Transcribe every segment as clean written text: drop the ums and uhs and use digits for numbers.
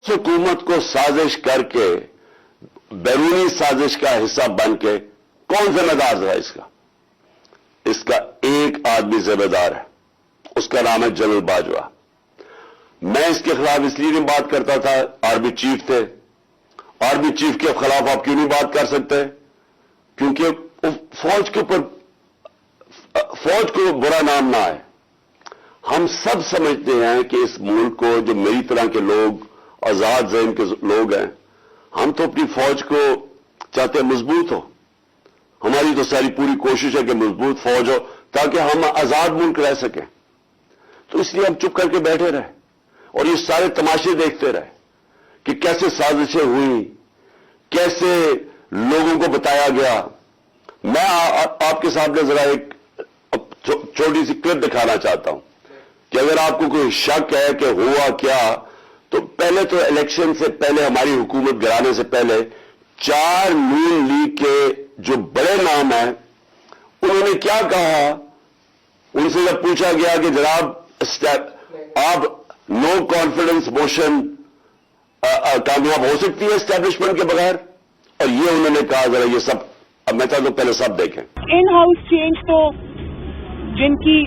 हुकूमत को साजिश करके बैरूनी साजिश का हिस्सा बन के कौन जिम्मेदार था इसका एक आदमी जिम्मेदार है, उसका नाम है जनरल बाजवा। मैं इसके खिलाफ इसलिए नहीं बात करता था, आर्मी चीफ थे। आर्मी चीफ के खिलाफ आप क्यों नहीं बात कर सकते? क्योंकि फौज के ऊपर फौज को बुरा नाम ना आए। हम सब समझते हैं कि इस मुल्क को, जो मेरी तरह के लोग, आजाद ज़हन के लोग हैं, हम तो अपनी फौज को चाहते हैं मजबूत हो। हमारी तो सारी पूरी कोशिश है कि मजबूत फौज हो ताकि हम आजाद मुल्क रह सकें। तो इसलिए हम चुप करके बैठे रहे और ये सारे तमाशे देखते रहे कि कैसे साजिशें हुई, कैसे लोगों को बताया गया। मैं आपके सामने जरा एक छोटी सी क्लिप दिखाना चाहता हूं कि अगर आपको कोई शक है कि हुआ क्या, तो पहले तो इलेक्शन से पहले, हमारी हुकूमत गिराने से पहले, 4 नून लीग के जो बड़े नाम हैं उन्होंने क्या कहा, उनसे जब पूछा गया कि जनाब आप नो कॉन्फिडेंस मोशन कामयाब हो सकती है एस्टैब्लिशमेंट के बगैर, और ये उन्होंने कहा। जरा ये सब अब मैं चाहता हूं पहले सब देखें। इन हाउस चेंज तो जिनकी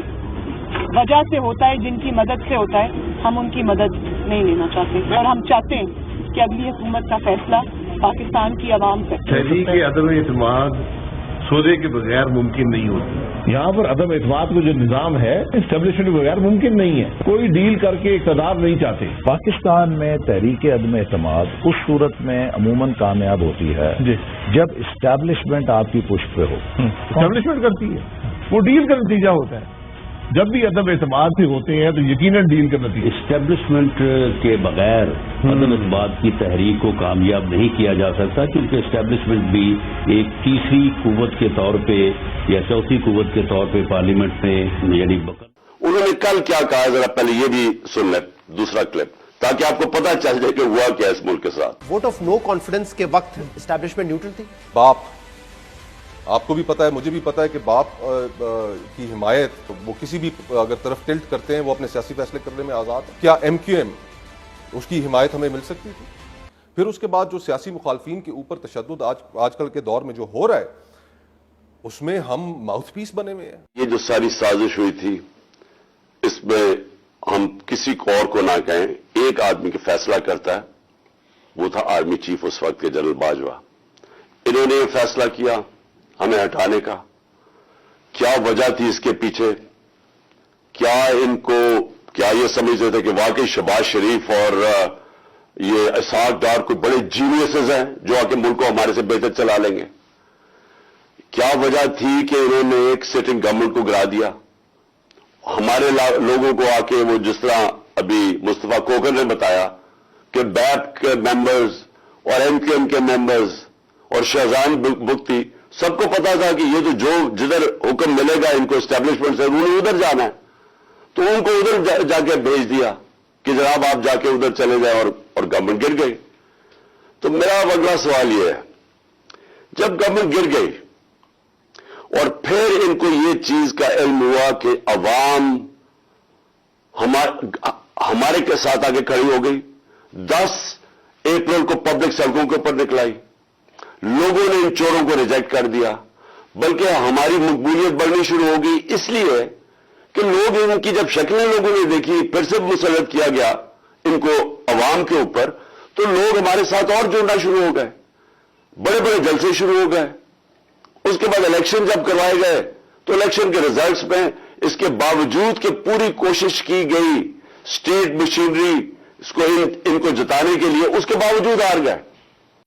वजह से होता है, जिनकी मदद से होता है, हम उनकी मदद नहीं लेना चाहते और हम चाहते हैं कि अगली हुकूमत का फैसला पाकिस्तान की आवाम से। तहरीक अदम एतमाद सौदे के बगैर मुमकिन नहीं होती। यहाँ पर अदम एतमाद को जो निज़ाम है एस्टेब्लिशमेंट के बगैर मुमकिन नहीं है। कोई डील करके इक़्तिदार नहीं चाहते। पाकिस्तान में तहरीक अदम एतमाद उस सूरत में अमूमन कामयाब होती है जब इस्टेब्लिशमेंट आपकी पुष्ट पे हो। एस्टेब्लिशमेंट करती है, वो डील का नतीजा होता है। जब भी अदम एतमाद से होते हैं तो यकीनन डील का नतीजा। इस्टेब्लिशमेंट के बगैर अदम एतमाद की तहरीक को कामयाब नहीं किया जा सकता, क्योंकि इस्टेब्लिशमेंट भी एक तीसरी कुव्वत के तौर पे या चौथी कुव्वत के तौर पे पार्लियामेंट में यानी उन्होंने कल क्या कहा, जरा पहले ये भी सुन लें, दूसरा क्लिप, ताकि आपको पता चल जाए कि हुआ क्या इस मुल्क के साथ। वोट ऑफ नो कॉन्फिडेंस के वक्त एस्टैब्लिशमेंट न्यूट्रल थी। बाप, आपको भी पता है, मुझे भी पता है कि बाप की हिमायत, तो वो किसी भी अगर तरफ टिल्ट करते हैं वो अपने सियासी फैसले करने में आज़ाद है। क्या MQM उसकी हिमायत हमें मिल सकती थी? फिर उसके बाद जो सियासी मुखालफीन के ऊपर तशद्दुद आजकल के दौर में जो हो रहा है, उसमें हम माउथपीस बने हुए हैं। ये जो सारी साजिश हुई थी, इसमें हम किसी को और को ना कहें, एक आदमी का फैसला करता है, वो था आर्मी चीफ उस वक्त के जनरल बाजवा। इन्होंने ये फैसला किया हमें हटाने का। क्या वजह थी इसके पीछे? क्या ये समझते थे कि वाकई शहबाज शरीफ और ये इसाक डार कोई बड़े जीनियसेस हैं जो आके मुल्क को हमारे से बेहतर चला लेंगे? क्या वजह थी कि इन्होंने एक सिटिंग गवर्नमेंट को गिरा दिया? हमारे लोगों को आके, वो जिस तरह अभी मुस्तफा कोकर ने बताया कि बैप के मेंबर्स और MQM के मेंबर्स और शहजान बुख्ती, सबको पता था कि ये तो जो जिधर हुक्म मिलेगा इनको एस्टैब्लिशमेंट से, उन्होंने उधर जाना है, तो उनको उधर जाके भेज दिया कि जनाब आप जाके उधर चले जाए, और गवर्नमेंट गिर गई। तो मेरा अगला सवाल ये है, जब गवर्नमेंट गिर गई और फिर इनको ये चीज का इल्म हुआ कि अवाम हमारे के साथ आगे खड़ी हो गई, 10 अप्रैल को पब्लिक सड़कों के ऊपर निकलाई, लोगों ने इन चोरों को रिजेक्ट कर दिया, बल्कि हमारी मकबूलियत बढ़नी शुरू हो गई, इसलिए कि लोग इनकी जब शक्लें लोगों ने देखी, फिर से मुसल्लत किया गया इनको अवाम के ऊपर, तो लोग हमारे साथ और जुड़ना शुरू हो गए, बड़े बड़े जलसे शुरू हो गए। उसके बाद इलेक्शन जब करवाए गए तो इलेक्शन के रिजल्ट्स में इसके बावजूद कि पूरी कोशिश की गई स्टेट मशीनरी इसको इनको जिताने के लिए, उसके बावजूद हार गए।